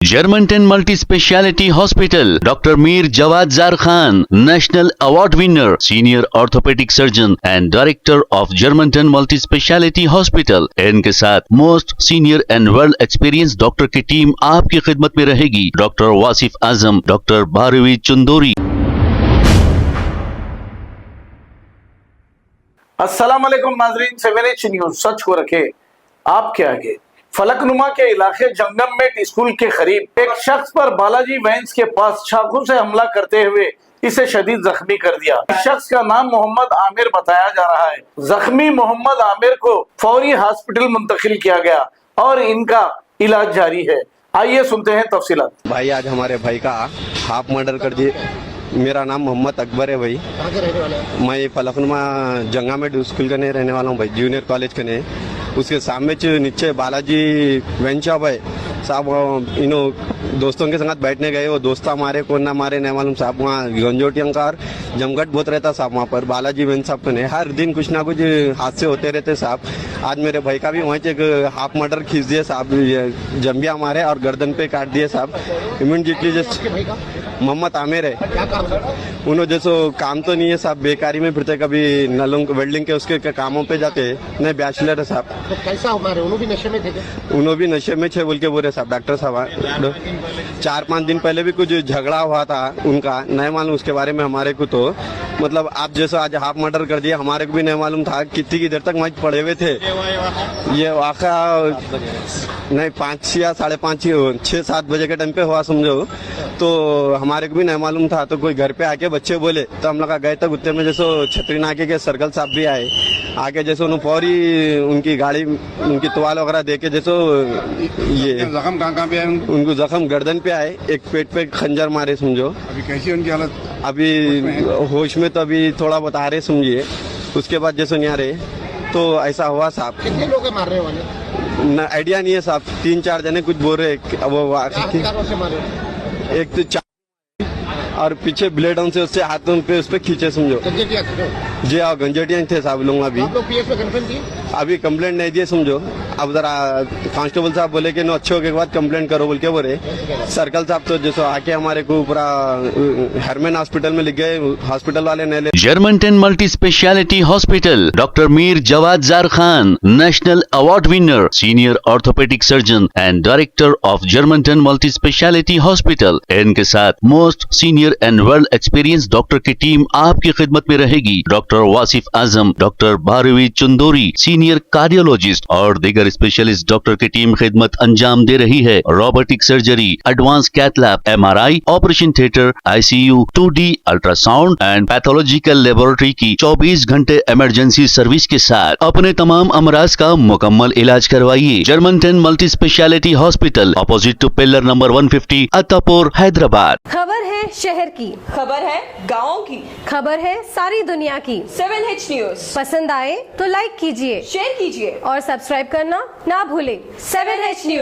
Germantown Multi Speciality Hospital, Dr. Mir Jawad Zar Khan, National Award winner, Senior Orthopedic Surgeon and Director of Germantown Multi Speciality Hospital। इनके साथ most senior and world experience doctor की team आपकी खिदमत में रहेगी। Doctor Wasif Azam, doctor Bharvi Chandori. अस्सलाम वालेकुम नाजरीन, 7H न्यूज सच को रखे आपके आगे। फलकनुमा के इलाके जंगममेट स्कूल के करीब एक शख्स पर बालाजी वैन्स के पास चाकू से हमला करते हुए इसे शदीद जख्मी कर दिया। इस शख्स का नाम मोहम्मद आमिर बताया जा रहा है। जख्मी मोहम्मद आमिर को फौरी हॉस्पिटल मुंतकिल किया गया और इनका इलाज जारी है। आइए सुनते हैं तफसीलात। भाई आज हमारे भाई का हाफ मर्डर कर दिए। मेरा नाम मोहम्मद अकबर है भाई। कहाँ के रहने वाले हैं? मैं फलकनुमा जंगामेट स्कूल का नहीं रहने वाला हूँ भाई, जूनियर कॉलेज का नहीं। उसके सामने नीचे बालाजी वैन शॉप है साहब। इनो दोस्तों के साथ बैठने गए, वो दोस्त मारे कौन ना मारे नहीं मालूम साहब। वहाँ गंजोटियं का जमघट बहुत रहता साहब वहाँ पर बालाजी वैन शॉप पे नहीं। हर दिन कुछ ना कुछ हादसे होते रहते साहब। आज मेरे भाई का भी वहीं एक हाफ मर्डर खींच दिए साहब, जम्बिया मारे और गर्दन पे काट दिए साहब। इमीडिएटली जैसे भाई का मोहम्मद आमिर है, क्या काम करता? उन्होंने जैसो काम तो नहीं है साहब, बेकारी में फिरते, कभी नलों वेल्डिंग के उसके कामों पे जाते नहीं, बैचलर है साहब। तो कैसा हमारे उन्होंने भी नशे में थे क्या? उन्होंने भी नशे में छे बोल के बोले साहब डॉक्टर साहब। 4-5 दिन पहले भी कुछ झगड़ा हुआ था उनका, नहीं मालूम उसके बारे में हमारे को। तो मतलब आप जैसा आज हाफ मर्डर कर दिया, हमारे को भी नहीं मालूम था कितनी की देर तक वहीं पड़े हुए थे। ये वाक़ा नहीं 5 या 5:30 6-7 बजे के टाइम पे हुआ समझो। तो हमारे को भी नहीं मालूम था। तो कोई घर पे आके बच्चे बोले तो हम लोग गए तक उत्तर में जैसो छतरी नाके के सर्कल साहब भी आए। आके जैसे उन्होंने फौरी उनकी गाड़ी उनकी तुवाल वगैरह देके जैसो ये जख्म कहाँ पे आए उनको जख्म गर्दन पे आए, एक पेट पे खंजर मारे समझो। अभी कैसी है उनकी हालत? अभी होश में तो अभी थोड़ा बता रहे समझिए। उसके बाद जैसे नहीं आ रहे। तो ऐसा हुआ साहब। कितने लोग हैं मारने वाले? न आइडिया नहीं है साहब, 3-4 जने कुछ बोल रहे। वो हथियारों से मारे? एक तो और पीछे ब्लेड से उससे हाथों पे उस पे खींचे समझो। गंजेटिया थे? जी हाँ गंजेटिया थे साहब लोग। अभी आप लोग पीएस में कंप्लेंट दिए? अभी कंप्लेंट नहीं दिए समझो। अब जरा कांस्टेबल साहब बोले कि नो अच्छे हो के बाद कंप्लेंट करो बोल के बोले। सर्कल साहब तो जैसे आके हमारे को पूरा हरमन हॉस्पिटल में लिख गए, हॉस्पिटल वाले नहीं ले। Germantown Multi Speciality Hospital, Dr. Mir Jawad Zar Khan, National Award winner, Senior Orthopedic Surgeon and Director of Germantown Multi Speciality Hospital। इनके साथ most senior and world experience doctor की टीम आपकी खिदमत में रहेगी। Doctor Wasif Azam, doctor Bharvi Chandori, senior cardiologist और दीगर specialist doctor की टीम खिदमत अंजाम दे रही है। Robotic surgery, advanced cath lab, MRI, operation theatre, ICU, 2D ultrasound and pathological laboratory की 24 घंटे इमरजेंसी सर्विस के साथ अपने तमाम अमराज का मुकम्मल इलाज करवाइए। Germanten multi speciality hospital, opposite to pillar number 150, Attapur, Hyderabad. खबर है शहर की, खबर है गाँव की, खबर है सारी दुनिया की। 7H न्यूज पसंद आए तो लाइक कीजिए, शेयर कीजिए और सब्सक्राइब करना ना भूलें। 7H news.